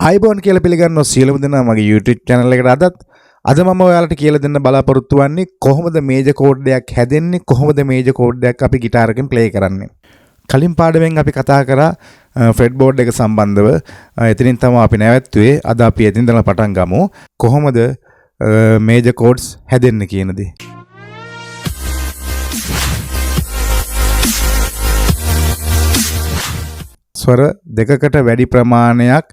ආයිබෝන් කියලා පිළිගන්නවා සියලුම දෙනා මගේ YouTube channel එකට අද මම ඔයාලට කියලා දෙන්න බලාපොරොත්තු වෙන්නේ කොහොමද මේජර් කෝඩ් එකක් හැදෙන්නේ කොහොමද මේජර් කෝඩ් එකක් අපි ගිටාර් එකෙන් ප්ලේ කරන්නේ. කලින් පාඩමෙන් අපි කතා කරා ෆ්‍රෙට්බෝඩ් එක සම්බන්ධව. එතනින් තමයි අපි නැවැත්තුවේ. අද අපි එතනින් ඉඳලා පටන් ගමු. කොහොමද මේජර් කෝඩ්ස් හැදෙන්නේ කියන දේ. ස්වර දෙකකට වැඩි ප්‍රමාණයක්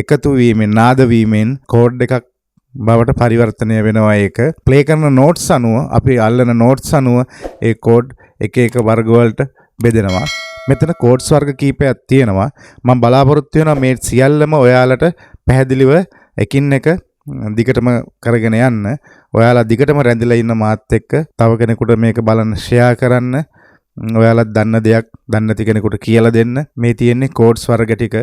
එකතු වීමෙන් නාද වීමෙන් කෝඩ් එකක් බවට පරිවර්තනය වෙනවා. ඒක ප්ලේ කරන නෝට්ස් අනුව අපි අල්ලන නෝට්ස් අනුව ඒ කෝඩ් එක එක වර්ග වලට බෙදෙනවා. මෙතන කෝඩ්ස් වර්ග කීපයක් තියෙනවා. මම බලාපොරොත්තු වෙනවා මේ සියල්ලම ඔයාලට පැහැදිලිව එකින් එක දිගටම කරගෙන යන්න. ඔයාලා දිගටම රැඳිලා ඉන්න මාත් එක්ක තව කෙනෙකුට මේක බලන්න ෂෙයා කරන්න. ඔයාලත් දන්න දෙයක් දන්නේ නැති කෙනෙකුට කියලා දෙන්න. මේ තියෙන්නේ කෝඩ්ස් වර්ග ටික.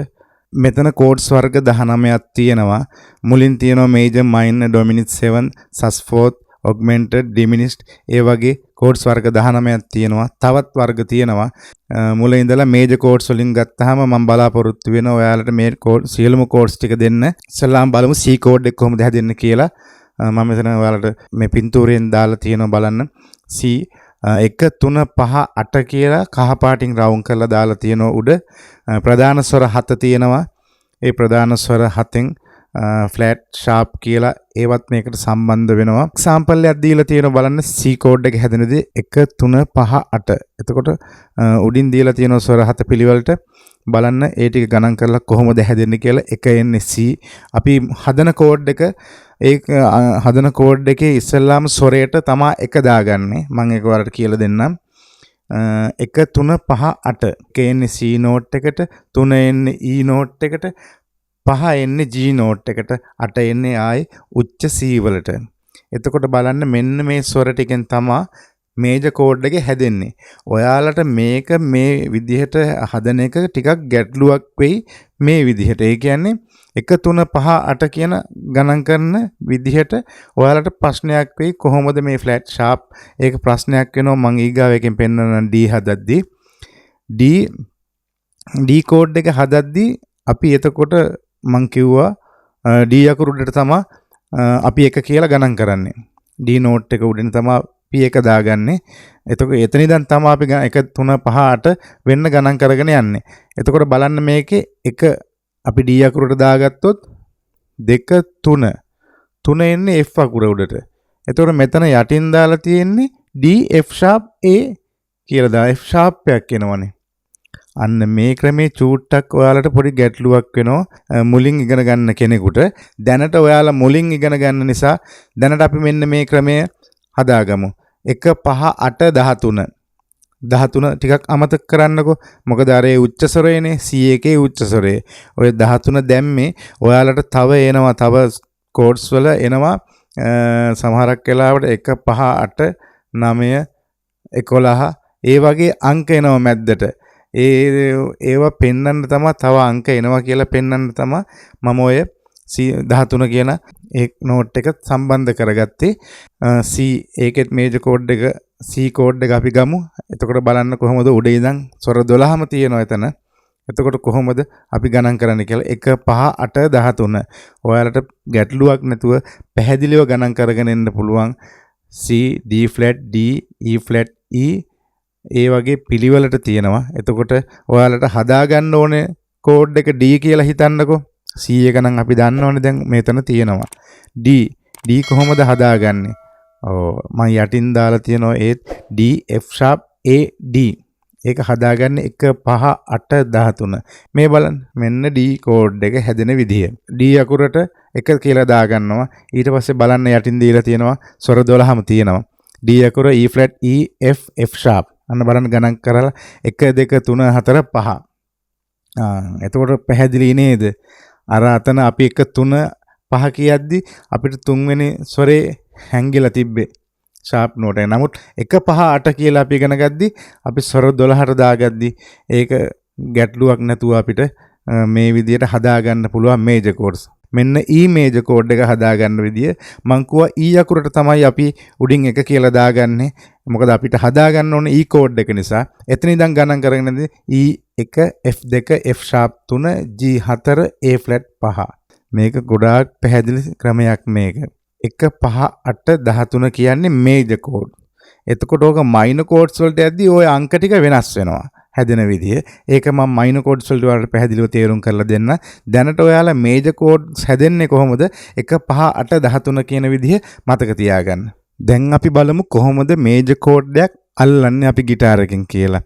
මෙතන කෝඩ්ස් වර්ග 19ක් තියෙනවා. මුලින් තියෙනවා මේජර් මයිනර් ඩොමිනිට් 7 සස්ෆෝත් ඔග්මෙන්ටඩ් ඩිමිනිෂ්ඩ් ඒ වගේ කෝඩ්ස් වර්ග 19ක් තියෙනවා. තවත් වර්ග තියෙනවා. මුලින් ඉඳලා මේජර් කෝඩ්ස් වලින් ගත්තාම මම බලාපොරොත්තු වෙනවා ඔයාලට මේ කෝඩ් සියලුම කෝඩ්ස් ටික දෙන්න. ඉස්සෙල්ලාම බලමු C කෝඩ් එක කොහොමද හැදෙන්නේ කියලා. මම මෙතන ඔයාලට මේ පින්තූරයෙන් දාලා තියෙනවා බලන්න. C 1 3 5 8 කියලා කහ පාටින් රවුම් කරලා දාලා තියෙනවා උඩ. ප්‍රධාන ස්වර 7 තියෙනවා. ඒ ප්‍රධාන ස්වර 7න් ෆ්ලැට් ෂාප් කියලා ඒවත් මේකට සම්බන්ධ වෙනවා. එක්සැම්පල් එකක් දීලා තියෙනවා බලන්න C කෝඩ් එක හැදෙනදී 1 3 5 8. එතකොට උඩින් දීලා තියෙනවා ස්වර 7 පිළිවෙලට බලන්න ඒ ටික ගණන් කරලා කොහොමද හැදෙන්නේ කියලා. 1 එන්නේ C. අපි හදන කෝඩ් එක හදන කෝඩ් එකේ ඉස්සෙල්ලාම ස්වරයට තමා 1 දාගන්නේ. මම ඒක ඔයාලට කියලා දෙන්නම්. 1 3 5 8. 1 එන්නේ C නෝට් එකට, 3 එන්නේ E නෝට් එකට, 5 එන්නේ G නෝට් එකට, 8 එන්නේ ආයි උච්ච C වලට. එතකොට බලන්න මෙන්න මේ ස්වර ටිකෙන් තමා මේජර් කෝඩ් එක හැදෙන්නේ. ඔයාලට මේක මේ විදිහට හදන එක ටිකක් ගැටලුවක් වෙයි මේ විදිහට. ඒ කියන්නේ 1 3 5 8 කියන ගණන් කරන විදිහට ඔයාලට ප්‍රශ්නයක් වෙයි කොහොමද මේ ෆ්ලැට් ෂාප්. ඒක ප්‍රශ්නයක් වෙනවා. මම ඊගාව එකෙන් පෙන්නන D හදද්දී D කෝඩ් එක හදද්දී අපි එතකොට මම කිව්වා D අකුරු උඩට තමයි අපි 1 කියලා ගණන් කරන්නේ. D නෝට් එක උඩින් තමයි අපි 1 දාගන්නේ. එතකොට එතන ඉඳන් තමයි අපි 1 3 5 8 වෙන්න ගණන් කරගෙන යන්නේ. එතකොට බලන්න මේකේ 1 අපි D අකුරට දාගත්තොත් 2 3 3 එන්නේ F අකුර උඩට. එතකොට මෙතන යටින් දාලා තියෙන්නේ D F sharp A කියලා දා F sharp එකක් එනවනේ. අන්න මේ ක්‍රමේ චූට්ටක් ඔයාලට පොඩි ගැටලුවක් වෙනවා මුලින් ඉගෙන ගන්න කෙනෙකුට. දැනට ඔයාලා මුලින් ඉගෙන ගන්න නිසා දැනට අපි මෙන්න මේ ක්‍රමය හදාගමු. 1 5 8 13 13 ටිකක් අමතක කරන්නකෝ. මොකද අර ඒ උච්ච ස්වරයනේ C එකේ උච්ච ස්වරය. ඔය 13 දැම්මේ ඔයාලට තව එනවා තව කෝඩ්ස් වල එනවා සමහරක් වෙලාවට 1 5 8 9 11 ඒ වගේ අංක එනවා මැද්දට. ඒවා පෙන්වන්න තමයි තව අංක එනවා කියලා පෙන්වන්න තමයි මම ඔය C13 කියන ඒ නෝට් එක සම්බන්ධ කරගත්තේ. C ඒකෙත් මේජර් කෝඩ් එක C කෝඩ් එක අපි ගමු. එතකොට බලන්න කොහොමද උඩ ඉඳන් ස්වර 12ම තියෙනවා එතන. එතකොට කොහොමද අපි ගණන් කරන්නේ කියලා 1 5 8 13. ඔයාලට ගැටලුවක් නැතුව පැහැදිලිව ගණන් කරගෙන එන්න පුළුවන්. C D flat D E flat E ඒ වගේ පිළිවෙලට තියෙනවා. එතකොට ඔයාලට හදාගන්න ඕනේ කෝඩ් එක D කියලා හිතන්නකෝ. C එක නම් අපි දන්නවනේ දැන් මෙතන තියෙනවා. D කොහොමද හදාගන්නේ? මම යටින් දාලා තියෙනවා ඒත් D F sharp A D. ඒක හදාගන්නේ 1 5 8 13. මේ බලන්න මෙන්න D කෝඩ් එක හැදෙන විදිය. D අකුරට 1 කියලා දාගන්නවා. ඊට පස්සේ බලන්න යටින් දීලා තියෙනවා ස්වර 12ම තියෙනවා. D අකුර E flat E F F sharp. අන්න බලන්න ගණන් කරලා 1 2 3 4 5. එතකොට පැහැදිලි නේද? අර අතන අපි 1 3 5 කියද්දි අපිට තුන්වෙනි ස්වරේ හැංගිලා තිබ්බේ ෂාප් නෝට් එක. නමුත් 1 5 8 කියලා අපි ඉගෙන ගද්දි අපි ස්වර 12ට දාගද්දි ඒක ගැටලුවක් නැතුව අපිට මේ විදිහට හදාගන්න පුළුවන් මේජර් කෝඩ්ස්. මෙන්න E මේජර් කෝඩ් එක හදාගන්න විදිය මං කිව්වා E අකුරට තමයි අපි උඩින් 1 කියලා දාගන්නේ. මොකද අපිට හදාගන්න ඕනේ E කෝඩ් එක නිසා. එතන ඉඳන් ගණන් කරගෙන E1 F2 F sharp 3 G4 A flat 5. මේක ගොඩාක් පැහැදිලි ක්‍රමයක් මේක. 1 5 8 13 කියන්නේ මේජර් කෝඩ්. එතකොට ඕක මයිනර් කෝඩ්ස් වලට යද්දී ওই අංක ටික වෙනස් වෙනවා. හැදෙන විදිය. ඒක මම මයිනර් කෝඩ්ස් වලට ඔයාලට පැහැදිලිව තේරුම් කරලා දෙන්න. දැනට ඔයාලා මේජර් කෝඩ්ස් හැදෙන්නේ කොහොමද? 1 5 8 13 කියන විදිය මතක තියාගන්න. දැන් අපි බලමු කොහොමද මේජර් කෝඩ් එකක් අල්ලන්නේ අපි গিitar එකෙන් කියලා.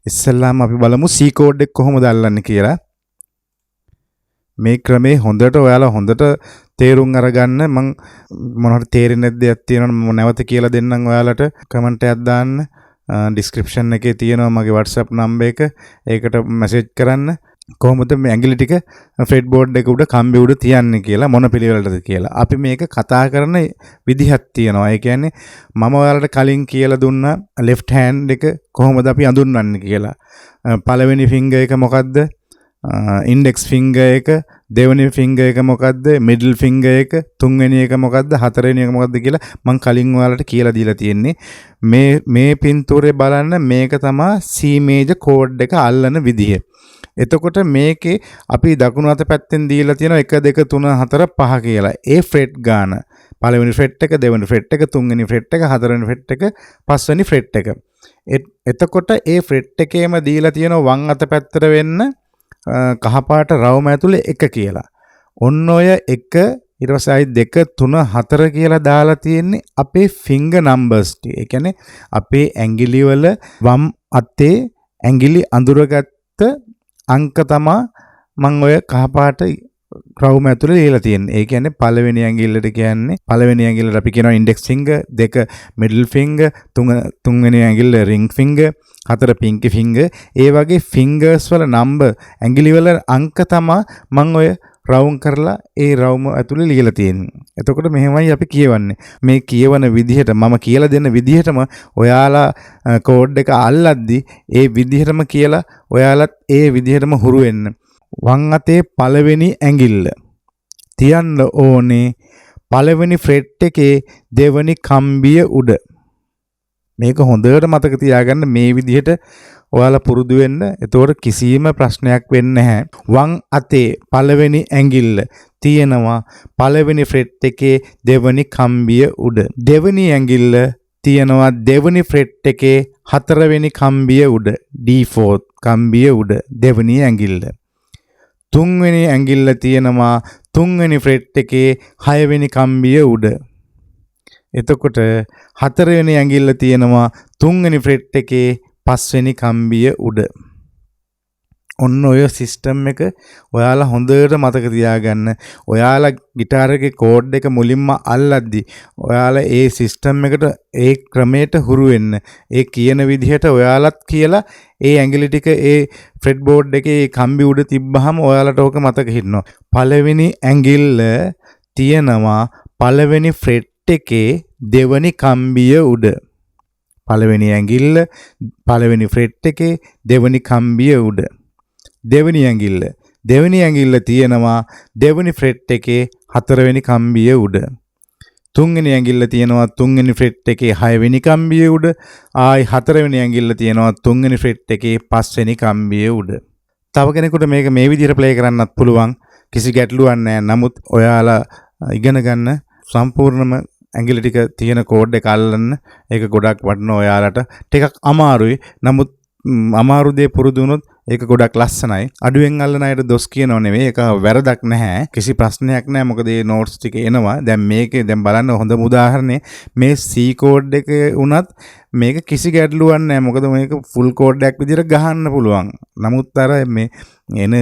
ඉස්සෙල්ලාම අපි බලමු C කෝඩ් එක කොහොමද අල්ලන්නේ කියලා. මේ ක්‍රමේ හොඳට ඔයාලා හොඳට තේරුම් අරගන්න. මම මොනවද තේරෙන්නේ නැද්ද දෙයක් තියෙනවනම් මම නැවත කියලා දෙන්නම් ඔයාලට. කමෙන්ට් එකක් දාන්න. ඩිස්ක්‍රිප්ෂන් එකේ තියෙනවා මගේ WhatsApp නම්බර් එක. ඒකට මැසේජ් කරන්න. කොහොමද මේ ඇඟිලි ටික ෆ්‍රෙට් බෝඩ් එක උඩ කම්බි උඩ තියන්නේ කියලා මොන පිළිවෙලටද කියලා. අපි මේක කතා කරන විදිහක් තියෙනවා. ඒ කියන්නේ මම ඔයාලට කලින් කියලා දුන්නා left hand එක කොහොමද අපි අඳුන්වන්නේ කියලා. පළවෙනි ෆින්ගර් එක මොකද්ද? ඉන්ඩෙක්ස් ෆින්ගර් එක, දෙවෙනි ෆින්ගර් එක මොකද්ද? මිඩල් ෆින්ගර් එක, තුන්වෙනි එක මොකද්ද? හතරවෙනි එක මොකද්ද කියලා මම කලින් ඔයාලට කියලා දීලා තියෙන්නේ. මේ පින්තූරේ බලන්න මේක තමයි C මේජර් කෝඩ් එක අල්ලන විදිය. එතකොට මේකේ අපි දකුණු අත පැත්තෙන් දීලා තියෙනවා 1 2 3 4 5 කියලා. ඒ ෆ්‍රෙට් ගාන. පළවෙනි ෆ්‍රෙට් එක, දෙවෙනි ෆ්‍රෙට් එක, තුන්වෙනි ෆ්‍රෙට් එක, හතරවෙනි ෆ්‍රෙට් එක, පස්වෙනි ෆ්‍රෙට් එක. එතකොට ඒ ෆ්‍රෙට් එකේම දීලා තියෙනවා වම් අත පැත්තට වෙන්න කහපාට රවුම ඇතුලේ 1 කියලා. ඔන්න ඔය 1 ඊට පස්සේ ආයි 2 3 4 කියලා දාලා තියෙන්නේ අපේ ෆින්ගර් නම්බර්ස් ටික. ඒ කියන්නේ අපේ ඇඟිලි වල වම් අතේ ඇඟිලි අඳුරගත්ත අංක තමා මම ඔය කහපාට රවුම ඇතුලේ ලියලා තියෙන්නේ. ඒ කියන්නේ පළවෙනි ඇඟිල්ලට කියන්නේ පළවෙනි ඇඟිල්ලට අපි කියනවා ඉන්ඩෙක්ස් ෆින්ගර්, 2 මිඩල් ෆින්ගර්, තුන්වෙනි ඇඟිල්ල රින්ග් ෆින්ගර්, 4 පින්කි ෆින්ගර්. ඒ වගේ ෆින්ගර්ස් වල නම්බර් ඇඟිලි වල අංක තමා මම ඔය රවුම් කරලා ඒ රවුම ඇතුලේ ලියලා තියෙන්නේ. එතකොට මෙහෙමයි අපි කියවන්නේ. මේ කියවන විදිහට මම කියලා දෙන විදිහටම ඔයාලා කෝඩ් එක අල්ලද්දි ඒ විදිහටම කියලා ඔයාලත් ඒ විදිහටම හුරු වෙන්න. වම් අතේ පළවෙනි ඇඟිල්ල තියන්න ඕනේ පළවෙනි ෆ්‍රෙට් එකේ දෙවෙනි කම්බිය උඩ. මේක හොඳට මතක තියාගන්න. මේ විදිහට ඔයාලා පුරුදු වෙන්න. එතකොට කිසිම ප්‍රශ්නයක් වෙන්නේ නැහැ. වම් අතේ පළවෙනි ඇඟිල්ල තියෙනවා පළවෙනි ෆ්‍රෙට් එකේ දෙවෙනි කම්බිය උඩ. දෙවෙනි ඇඟිල්ල තියෙනවා දෙවෙනි ෆ්‍රෙට් එකේ හතරවෙනි කම්බිය උඩ. D4 කම්බිය උඩ දෙවෙනි ඇඟිල්ල. තුන්වෙනි ඇඟිල්ල තියෙනවා තුන්වෙනි ෆ්‍රෙට් එකේ හයවෙනි කම්බිය උඩ. එතකොට හතරවෙනි ඇඟිල්ල තියෙනවා තුන්වෙනි ෆ්‍රෙට් එකේ පස්වෙනි කම්බිය උඩ. ඔන්න ඔය සිස්ටම් එක ඔයාලා හොඳට මතක තියාගන්න. ඔයාලා গিitar එකේ කෝඩ් එක මුලින්ම අල්ලද්දි ඔයාලා ඒ සිස්ටම් එකට ඒ ක්‍රමයට හුරු වෙන්න. ඒ කියන විදිහට ඔයාලත් කියලා ඒ ඇඟිලි ටික ඒ ෆ්‍රෙට් බෝඩ් එකේ කම්බි උඩ තිබ්බහම ඔයාලට ඕක මතක හිටිනවා. පළවෙනි ඇඟිල්ල තියෙනවා පළවෙනි ෆ්‍රෙට් එකේ දෙවෙනි කම්බිය උඩ. පළවෙනි ඇඟිල්ල පළවෙනි ෆ්‍රෙට් එකේ දෙවෙනි කම්බිය උඩ. දෙවෙනි ඇඟිල්ල තියෙනවා දෙවෙනි ෆ්‍රෙට් එකේ හතරවෙනි කම්බිය උඩ. තුන්වෙනි ඇඟිල්ල තියෙනවා තුන්වෙනි ෆ්‍රෙට් එකේ හයවෙනි කම්බිය උඩ. ආයි හතරවෙනි ඇඟිල්ල තියෙනවා තුන්වෙනි ෆ්‍රෙට් එකේ පස්වෙනි කම්බිය උඩ. තව කෙනෙකුට මේක මේ විදිහට ප්ලේ කරන්නත් පුළුවන්. කිසි ගැටලුවක් නැහැ. නමුත් ඔයාලා ඉගෙන ගන්න සම්පූර්ණම ඇඟිලි ටික තියෙන කෝඩ් එක අල්ලන්න. ඒක ගොඩක් වටිනවා ඔයාලට. ටිකක් අමාරුයි. නමුත් අමාරු දේ පුරුදු වුණොත් ඒක ගොඩක් ලස්සනයි. අඩුවෙන් අල්ලන අයට දොස් කියනව නෙවෙයි. ඒක වැරදක් නැහැ. කිසි ප්‍රශ්නයක් නැහැ. මොකද මේ නෝට්ස් ටික එනවා. දැන් මේකේ දැන් බලන්න හොඳම උදාහරණේ මේ C කෝඩ් එක උනත් මේක කිසි ගැටලුවක් නැහැ. මොකද මේක ෆුල් කෝඩ් එකක් විදිහට ගහන්න පුළුවන්. නමුත් අර මේ එන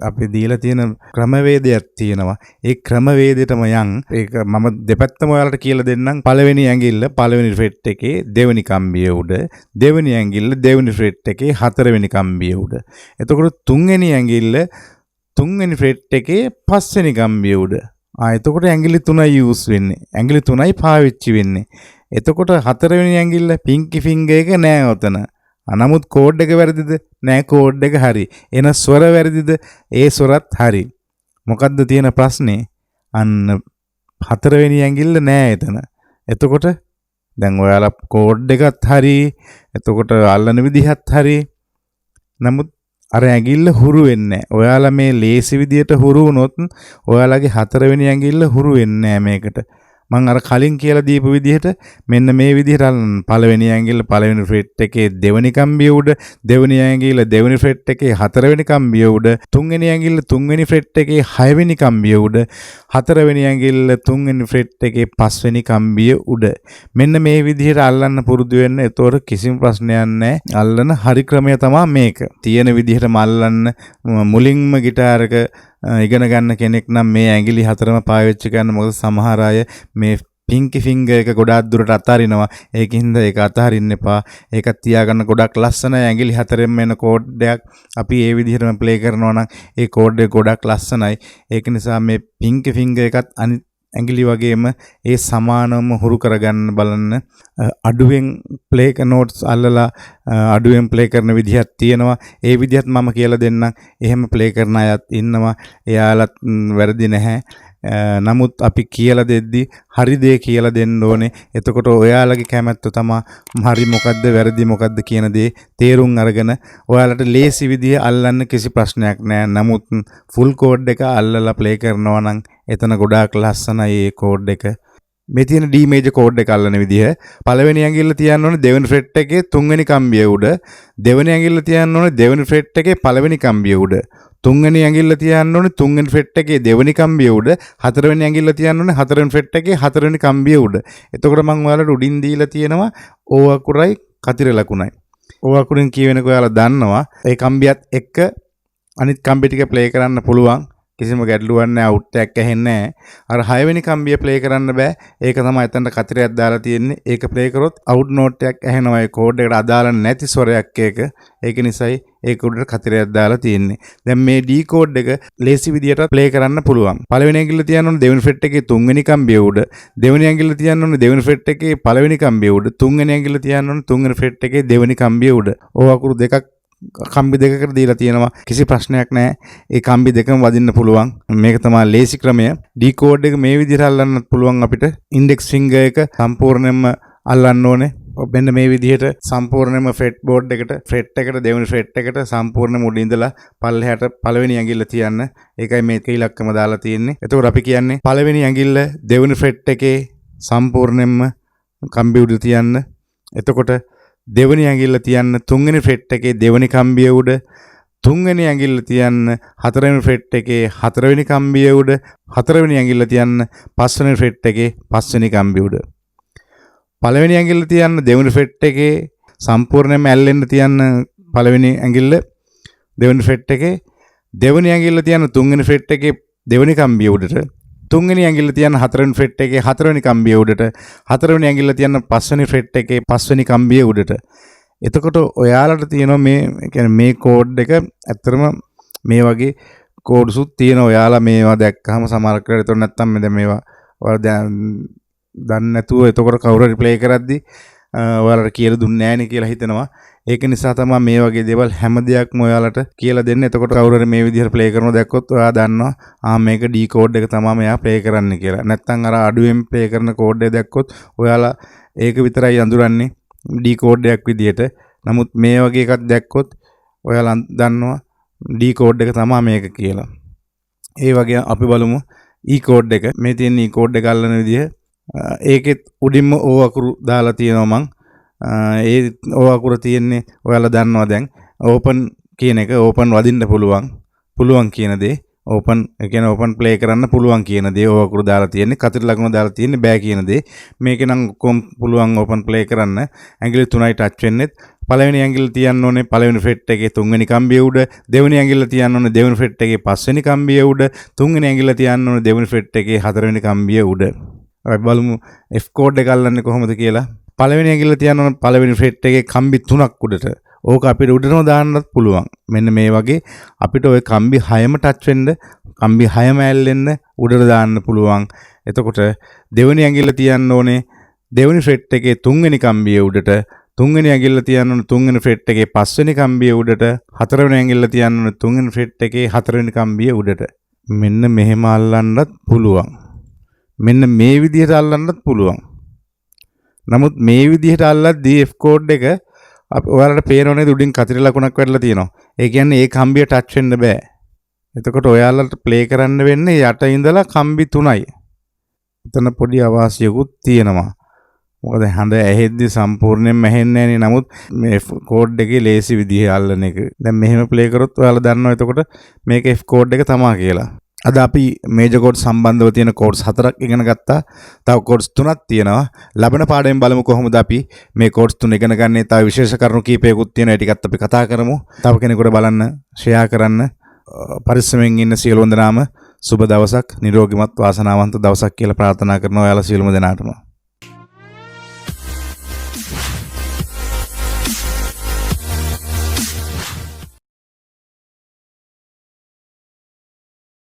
අපි දීලා තියෙන ක්‍රමවේදයක් තියෙනවා. ඒ ක්‍රමවේදෙටම යන් ඒක මම දෙපැත්තම ඔයාලට කියලා දෙන්නම්. පළවෙනි ඇඟිල්ල පළවෙනි ෆ්‍රෙට් එකේ දෙවෙනි කම්බිය උඩ. දෙවෙනි ඇඟිල්ල දෙවෙනි ෆ්‍රෙට් එකේ හතරවෙනි කම්බිය උඩ. එතකොට තුන්වෙනි ඇඟිල්ල තුන්වෙනි ෆ්‍රෙට් එකේ පස්වෙනි කම්බිය උඩ. එතකොට ඇඟිලි 3යි යූස් වෙන්නේ. ඇඟිලි 3යි පාවිච්චි වෙන්නේ. එතකොට හතරවෙනි ඇඟිල්ල පින්කි ෆින්ගර් එක නෑ ඔතන. නමුත් කෝඩ් එක වැරදිද? නෑ කෝඩ් එක හරි. එන ස්වර වැරදිද? ඒ ස්වරත් හරි. මොකද්ද තියෙන ප්‍රශ්නේ? අන්න හතරවෙනි ඇඟිල්ල නෑ එතන. එතකොට දැන් ඔයාලා කෝඩ් එකත් හරි. එතකොට අල්ලන විදිහත් හරි. නමුත් අර ඇඟිල්ල හුරු වෙන්නේ නැහැ. ඔයාලා මේ ලේසි විදියට හුරු වුණොත් ඔයාලගේ 4 වෙනි ඇඟිල්ල හුරු වෙන්නේ නැහැ මේකට. මම අර කලින් කියලා දීපු විදිහට මෙන්න මේ විදිහට අල්ලන්න. පළවෙනි ඇඟිල්ල පළවෙනි ෆ්‍රෙට් එකේ දෙවෙනි කම්බිය උඩ, දෙවෙනි ඇඟිල්ල දෙවෙනි ෆ්‍රෙට් එකේ හතරවෙනි කම්බිය උඩ, තුන්වෙනි ඇඟිල්ල තුන්වෙනි ෆ්‍රෙට් එකේ හයවෙනි කම්බිය උඩ, හතරවෙනි ඇඟිල්ල තුන්වෙනි ෆ්‍රෙට් එකේ පස්වෙනි කම්බිය උඩ. මෙන්න මේ විදිහට අල්ලන්න පුරුදු වෙන්න. එතකොට කිසිම ප්‍රශ්නයක් නැහැ. අල්ලන හරි ක්‍රමය තමයි මේක. තියෙන විදිහටම අල්ලන්න. මුලින්ම ගිටාරක ඉගෙන ගන්න කෙනෙක් නම් මේ ඇඟිලි හතරම පාවිච්චි කරන්න. මොකද සමහර අය මේ පින්කි ෆින්ගර් එක ගොඩාක් දුරට අතාරිනවා. ඒකින්ද ඒක අතහරින්න එපා. ඒක තියාගන්න. ගොඩක් ලස්සනයි ඇඟිලි හතරෙන්ම එන කෝඩ් එකක්. අපි ඒ විදිහටම ප්ලේ කරනවා නම් ඒ කෝඩ් එක ගොඩක් ලස්සනයි. ඒක නිසා මේ පින්කි ෆින්ගර් එකත් අනිත් ඇඟිලි වගේම ඒ සමානවම හුරු කරගන්න බලන්න. අඩුවෙන් ප්ලේ නෝට්ස් අල්ලලා අඩුවෙන් ප්ලේ කරන විදිහක් තියෙනවා. ඒ විදිහත් මම කියලා දෙන්නම්. එහෙම ප්ලේ කරන අයත් ඉන්නවා. එයාලත් වැරදි නැහැ. නමුත් අපි කියලා දෙද්දි හරි දේ කියලා දෙන්න ඕනේ. එතකොට ඔයාලගේ කැමැත්ත තමයි හරි මොකද්ද වැරදි මොකද්ද කියන දේ තේරුම් අරගෙන ඔයාලට ලේසි විදිය අල්ලන්න කිසි ප්‍රශ්නයක් නැහැ. නමුත් ෆුල් කෝඩ් එක අල්ලලා ප්ලේ කරනවා නම් එතන ගොඩාක් ලස්සනයි ඒ කෝඩ් එක. මේ තියෙන D මේජර් කෝඩ් එක අල්ලන විදිහ පළවෙනි ඇඟිල්ල තියන්න ඕනේ දෙවෙනි ෆ්‍රෙට් එකේ තුන්වෙනි කම්බිය උඩ. දෙවෙනි ඇඟිල්ල තියන්න ඕනේ දෙවෙනි ෆ්‍රෙට් එකේ පළවෙනි කම්බිය උඩ. තුන්වෙනි ඇඟිල්ල තියන්න ඕනේ තුන්වෙනි ෆ්‍රෙට් එකේ දෙවෙනි කම්බිය උඩ. හතරවෙනි ඇඟිල්ල තියන්න ඕනේ හතරවෙනි ෆ්‍රෙට් එකේ හතරවෙනි කම්බිය උඩ. එතකොට මම ඔයාලට උඩින් දීලා තියෙනවා O අකුරයි කතිර ලකුණයි. O අකුරින් කියවෙනක ඔයාලා දන්නවා. ඒ කම්බියත් එක්ක අනිත් කම්බි ටික ප්ලේ කරන්න පුළුවන්. කිසිම ගැටලුවක් නැහැ. අවුට් එකක් ඇහෙන්නේ නැහැ. අර 6 වෙනි කම්බිය ප්ලේ කරන්න බෑ. ඒක තමයි එතනට කතරයක් දාලා තියෙන්නේ. ඒක ප්ලේ කරොත් අවුට් නෝට් එකක් ඇහෙනවා. ඒ කෝඩ් එකට අදාළ නැති ස්වරයක් ඒක. ඒක නිසායි ඒක උඩට කතරයක් දාලා තියෙන්නේ. දැන් මේ D කෝඩ් එක ලේසි විදියට ප්ලේ කරන්න පුළුවන්. පළවෙනි ඇඟිල්ල තියන්න ඕනේ දෙවෙනි ෆ්‍රෙට් එකේ තුන්වෙනි කම්බිය උඩ. දෙවෙනි ඇඟිල්ල තියන්න ඕනේ දෙවෙනි ෆ්‍රෙට් එකේ පළවෙනි කම්බිය උඩ. තුන්වෙනි ඇඟිල්ල තියන්න ඕනේ තුන්වෙනි ෆ්‍රෙට් එකේ දෙවෙනි කම්බිය උඩ. ඕ අකුරු දෙකක් කම්බි දෙකකට දීලා තියෙනවා. කිසි ප්‍රශ්නයක් නැහැ. ඒ කම්බි දෙකම වදින්න පුළුවන්. මේක තමයි ලේසි ක්‍රමය. D කෝඩ් එක මේ විදිහට අල්ලන්නත් පුළුවන් අපිට. ඉන්ඩෙක්ස් ෆින්ගර් එක සම්පූර්ණයෙන්ම අල්ලන්න ඕනේ. මෙන්න මේ විදිහට සම්පූර්ණයෙන්ම ෆ්‍රෙට් බෝඩ් එකට ෆ්‍රෙට් එකට දෙවෙනි ෆ්‍රෙට් එකට සම්පූර්ණයෙන්ම උඩ ඉඳලා පල්ලෙහාට පළවෙනි ඇඟිල්ල තියන්න. ඒකයි මේක ඉලක්කම දාලා තියෙන්නේ. එතකොට අපි කියන්නේ පළවෙනි ඇඟිල්ල දෙවෙනි ෆ්‍රෙට් එකේ සම්පූර්ණයෙන්ම කම්බි උඩ තියන්න. එතකොට දෙවෙනි ඇඟිල්ල තියන්න තුන්වෙනි ෆ්‍රෙට් එකේ දෙවෙනි කම්බිය උඩ. තුන්වෙනි ඇඟිල්ල තියන්න හතරවෙනි ෆ්‍රෙට් එකේ හතරවෙනි කම්බිය උඩ. හතරවෙනි ඇඟිල්ල තියන්න පස්වෙනි ෆ්‍රෙට් එකේ පස්වෙනි කම්බිය උඩ. පළවෙනි ඇඟිල්ල තියන්න දෙවෙනි ෆ්‍රෙට් එකේ සම්පූර්ණයෙන්ම ඇල්ලෙන්න තියන්න පළවෙනි ඇඟිල්ල දෙවෙනි ෆ්‍රෙට් එකේ. දෙවෙනි ඇඟිල්ල තියන්න තුන්වෙනි ෆ්‍රෙට් එකේ දෙවෙනි කම්බිය උඩට. තුන්වෙනි ඇඟිල්ල තියන්න හතරවෙනි ෆ්‍රෙට් එකේ හතරවෙනි කම්බිය උඩට. හතරවෙනි ඇඟිල්ල තියන්න පස්වෙනි ෆ්‍රෙට් එකේ පස්වෙනි කම්බිය උඩට. එතකොට ඔයාලට තියෙනවා මේ කියන්නේ මේ කෝඩ් එක ඇත්තටම මේ වගේ කෝඩ්සුත් තියෙනවා. ඔයාලා මේවා දැක්කහම සමහර කරලා එතකොට නැත්තම් දැන් මේවා ඔයාලා දැන් දන්නේ නැතුව එතකොට කවුරු හරි ප්ලේ කරද්දි ඔයාලට කියලා දුන්නේ නැහැ නේ කියලා හිතනවා. ඒක නිසා තමයි මේ වගේ දේවල් හැම දෙයක්ම ඔයාලට කියලා දෙන්නේ. එතකොට කවුරු හරි මේ විදිහට ප්ලේ කරනවා දැක්කොත් ඔයා දන්නවා මේක D කෝඩ් එක තමයි මෙයා ප්ලේ කරන්නේ කියලා. නැත්තම් අර අඩුවෙන් ප්ලේ කරන කෝඩ් එක දැක්කොත් ඔයාලා ඒක විතරයි අඳුරන්නේ D කෝඩ් එකක් විදිහට. නමුත් මේ වගේ එකක් දැක්කොත් ඔයාලා දන්නවා D කෝඩ් එක තමයි මේක කියලා. ඒ වගේ අපි බලමු E කෝඩ් එක. මේ තියෙන E කෝඩ් එක අල්ලන විදිහ. ඒකෙත් උඩින්ම O අකුරු දාලා තියෙනවා මං. ඒ O අකුර තියෙන්නේ ඔයාලා දන්නවා දැන්. ඕපන් කියන එක ඕපන් වදින්න පුළුවන් කියන දේ. ඕපන් ඒ කියන්නේ ඕපන් ප්ලේ කරන්න පුළුවන් කියන දේ O අකුරු දාලා තියෙන්නේ. කතර ලකුණ දාලා තියෙන්නේ බෑ කියන දේ. මේකේ නම් කොම් පුළුවන් ඕපන් ප්ලේ කරන්න. ඇඟිලි තුනයි ටච් වෙන්නෙත්. පළවෙනි ඇඟිල්ල තියන්න ඕනේ පළවෙනි ෆ්‍රෙට් එකේ තුන්වෙනි කම්බිය උඩ. දෙවෙනි ඇඟිල්ල තියන්න ඕනේ දෙවෙනි ෆ්‍රෙට් එකේ පස්වෙනි කම්බිය උඩ. තුන්වෙනි ඇඟිල්ල තියන්න ඕනේ දෙවෙනි ෆ්‍රෙට් එකේ හතරවෙනි කම්බිය උඩ. අපි බලමු F කෝඩ් එක අල්ලන්නේ කොහොමද කියලා. පළවෙනි ඇඟිල්ල තියන්න ඕනේ පළවෙනි ෆ්‍රෙට් එකේ කම්බි 3ක් උඩට. ඕක අපිට උඩටම දාන්නත් පුළුවන්. මෙන්න මේ වගේ අපිට ওই කම්බි 6ම ටච් වෙන්න, කම්බි 6ම ඇල්ලෙන්න උඩට දාන්න පුළුවන්. එතකොට දෙවෙනි ඇඟිල්ල තියන්න ඕනේ දෙවෙනි ෆ්‍රෙට් එකේ තුන්වෙනි කම්බිය උඩට. තුන්වෙනි ඇඟිල්ල තියන්න ඕනේ තුන්වෙනි ෆ්‍රෙට් එකේ පස්වෙනි කම්බිය උඩට. හතරවෙනි ඇඟිල්ල තියන්න ඕනේ තුන්වෙනි ෆ්‍රෙට් එකේ හතරවෙනි කම්බිය උඩට. මෙන්න මෙහෙම අල්ලන්නත් පුළුවන්. මෙන්න මේ විදිහට අල්ලන්නත් පුළුවන්. නමුත් මේ විදිහට අල්ලද්දී F කෝඩ් එක ඔයාලට පේනෝනේ උඩින් කතිර ලකුණක් වැටලා තියෙනවා. ඒ කියන්නේ ඒ කම්බිය ටච් වෙන්න බෑ. එතකොට ඔයාලට ප්ලේ කරන්න වෙන්නේ යට ඉඳලා කම්බි 3යි. එතන පොඩි අවාසියකුත් තියෙනවා. මොකද හඬ ඇහෙද්දි සම්පූර්ණයෙන්ම ඇහෙන්නේ නැහැ නේ. නමුත් මේ කෝඩ් එකේ ලේසි විදිහේ අල්ලන එක. දැන් මෙහෙම ප්ලේ කරොත් ඔයාලා දන්නවා එතකොට මේක F කෝඩ් එක තමා කියලා. අද අපි මේජර් කෝඩ් සම්බන්ධව තියෙන කෝඩ්ස් 4ක් ඉගෙන ගත්තා. තව කෝඩ්ස් 3ක් තියෙනවා. ලබන පාඩමෙන් බලමු කොහොමද අපි මේ කෝඩ්ස් 3 ඉගෙන ගන්නේ. තව විශේෂ කරුණු කීපයකුත් තියෙනවා. ඒ ටිකත් අපි කතා කරමු. තව කෙනෙකුට බලන්න, ෂෙයා කරන්න. පරිස්සමෙන් ඉන්න සියලු දෙනාම සුබ දවසක්, නිරෝගීමත් වාසනාවන්ත දවසක් කියලා ප්‍රාර්ථනා කරනවා ඔයාලා සියලුම දෙනාටම.